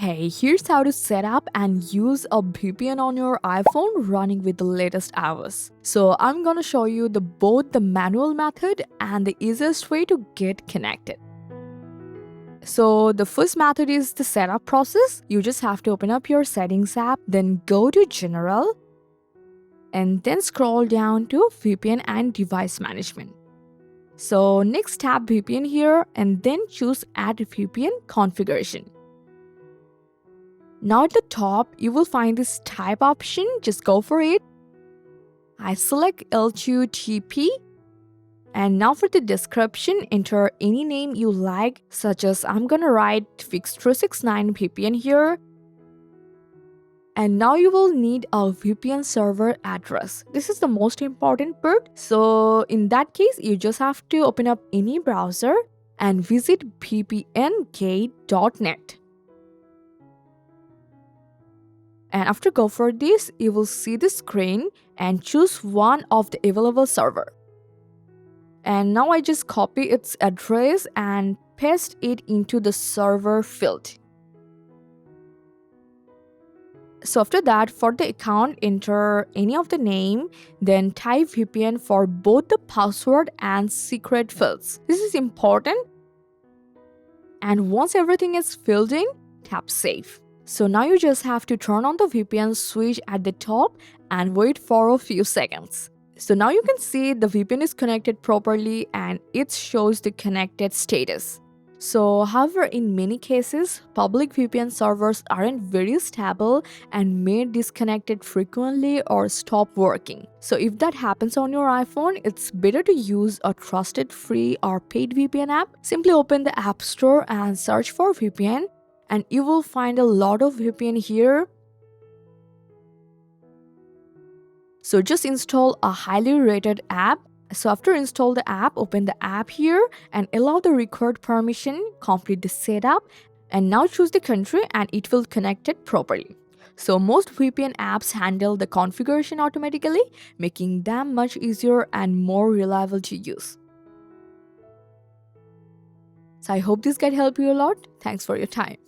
Hey, here's how to set up and use a VPN on your iPhone running with the latest iOS. So I'm gonna show you both the manual method and the easiest way to get connected. So the first method is the setup process. You just have to open up your settings app, then go to General, and then scroll down to VPN and Device Management. So next tap VPN here and then choose Add VPN Configuration. Now at the top, you will find this type option, just go for it. I select L2TP. And now for the description, enter any name you like, such as I'm gonna write Fix369 VPN here. And now you will need a VPN server address. This is the most important part. So in that case, you just have to open up any browser and visit vpngate.net. And after go for this, you will see the screen and choose one of the available server. And now I just copy its address and paste it into the server field. So after that, for the account, enter any of the name, then type VPN for both the password and secret fields. This is important. And once everything is filled in, tap Save. So now you just have to turn on the VPN switch at the top and wait for a few seconds. So now you can see the VPN is connected properly and it shows the connected status. So however, in many cases, public VPN servers aren't very stable and may disconnect frequently or stop working. So if that happens on your iPhone, it's better to use a trusted free or paid VPN app. Simply open the App Store and search for VPN. And you will find a lot of VPN here. So just install a highly rated app. So after install the app, open the app here and allow the required permission, complete the setup, and now choose the country and it will connect it properly. So most VPN apps handle the configuration automatically, making them much easier and more reliable to use. So I hope this guide helped you a lot. Thanks for your time.